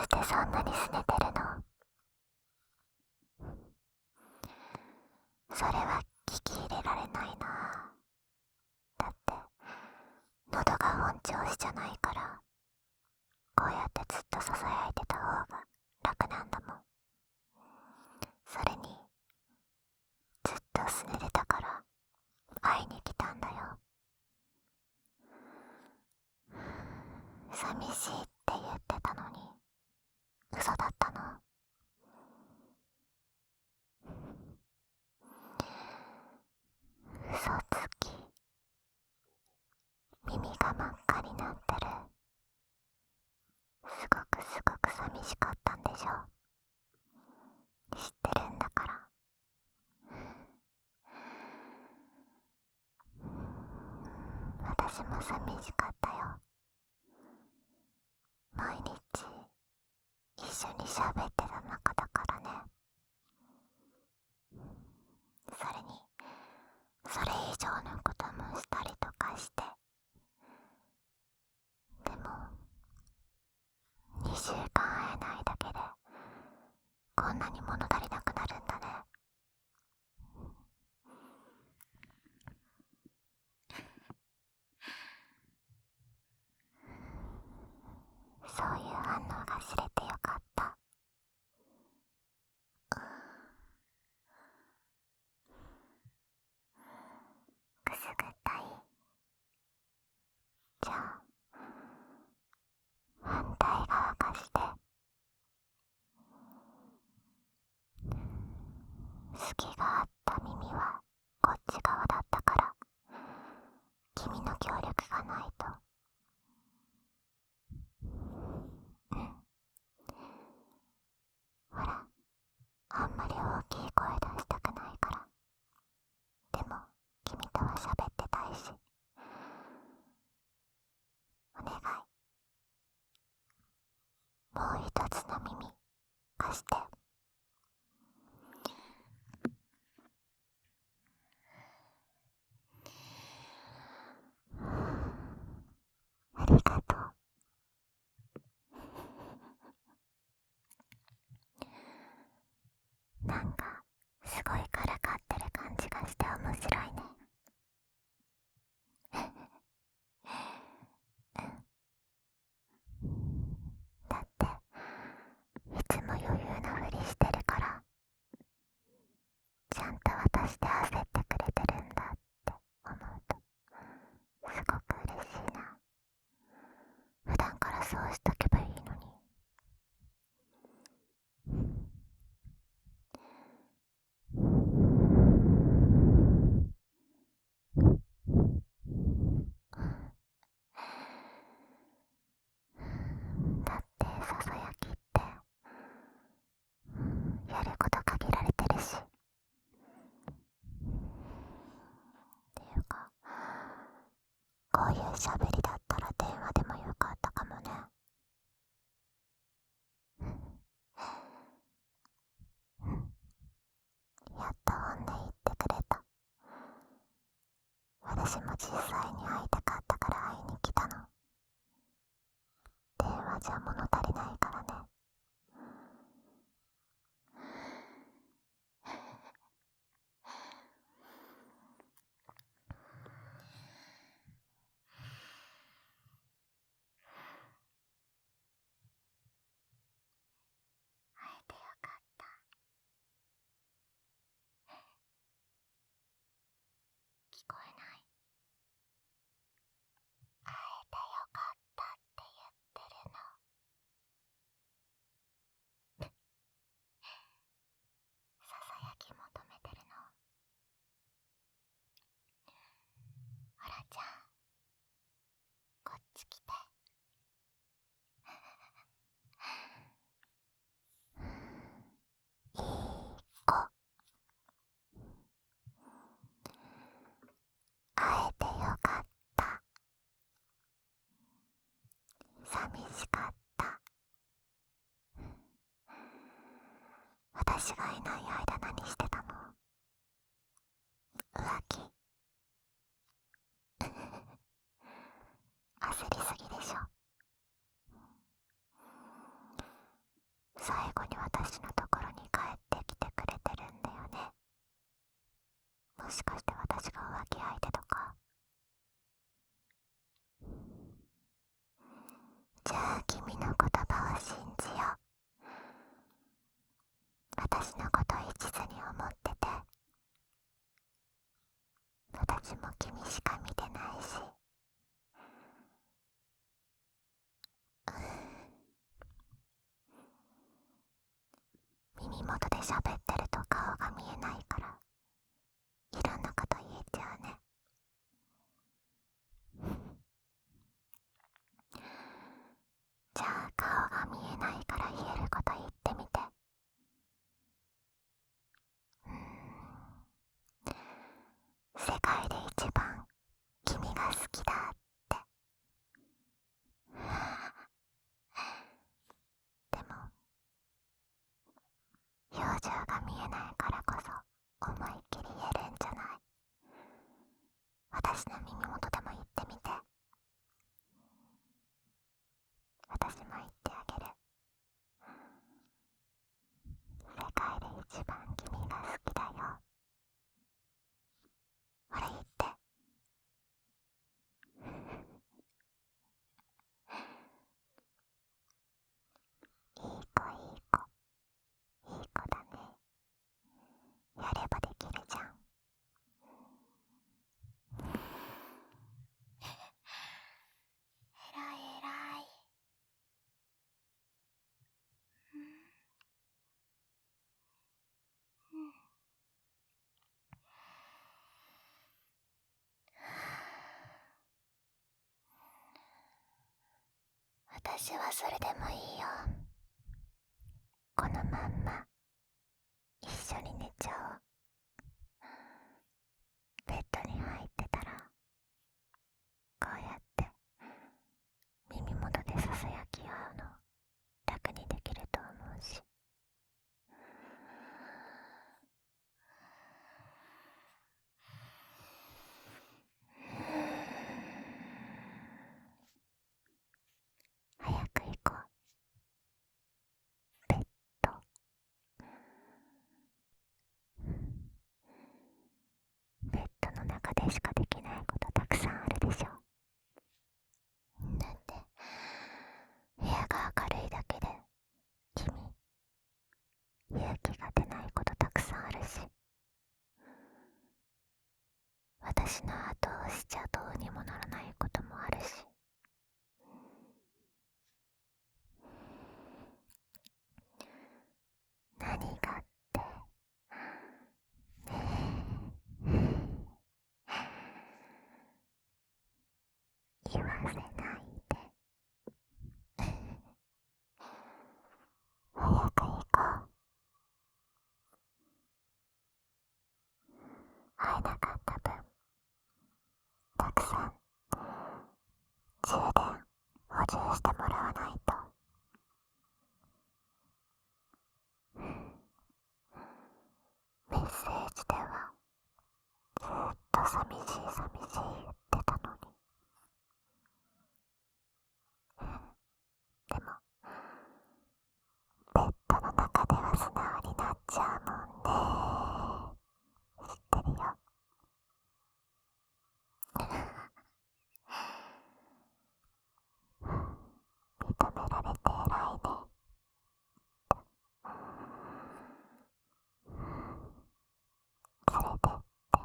してそんなに拗ねてるの？それは聞き入れられないな。だって喉が本調子じゃないから、こうやってずっとささやいてた方が楽なんだもん。それにずっと拗ねてたから会いに来たんだよ。寂しいって言ってたのに嘘だったの？嘘つき。耳が真っ赤になってる。すごく寂しかったんでしょ。知ってるんだから。私も寂しかったよ。毎日一緒に喋ってた仲だからね。それにそれ以上のこともしたりとかして。でも2週間会えないだけでこんなに物足りなくなるんだね。そういう反応が知れてよかった。くすぐったい？じゃあ反対側貸して。隙があった耳はこっち側だったから、君の協力がないと。ほら、あんまり大きい声出したくないから。でも君とは喋ってたいし。お願い、もう一つの耳貸して。ありがとう。なんかすごいからかってる感じがして面白いね。だっていつも余裕なふりしてるから、ちゃんと私で焦ってくれてるんだって思うとすごく嬉しいな。普段からそうしとけばいいのに。だってささやきってやること限られてるし。っていうか、こういう喋りだったら電話でもよかったかもね。やっと本音言ってくれた。私も実際に会いたかったから会いに来たの。電話じゃ物足りないからね。会えてよかった。聞こえない？会えてよかったって言ってるの。ささやき求めてるの。ほらちゃん、こっち来て。いい子。会えてよかった。寂しかった。私がいない間何してたの？浮気？焦りすぎでしょ。喋ってると顔が見えないから、いろんなこと言えちゃうね。じゃあ顔が見えないから言えること言ってみて。世界で一番君が好きだって。でも表情が見えないからこそ思いっきり言えるんじゃない？私の耳元でも言ってみて。私も言ってあげる。世界で一番君が好きだよ。ほら言って。いい子いい子、いい子だね。やればできるじゃん。えらいえらい。私はそれでもいいよ。このまんま一緒に寝ちゃおう。ベッドに入ってたらこうやって耳元でささやき合うの楽にできると思うし。早く行こう。ベッド。ベッドの中でしかできないことたくさんあるでしょ。だって部屋が明るいだけで君勇気が出ないことたくさんあるし、私の後をしちゃどうにもならないこともあるし。何がって言わせないで。早く行こう。会えなかった分たくさん充電補充してもらわないと。メッセージではずっと寂しい寂しい言ってたのに。でもベッドの中では素直になっちゃうもんね。知ってるよ。認められて偉いね。連れてって。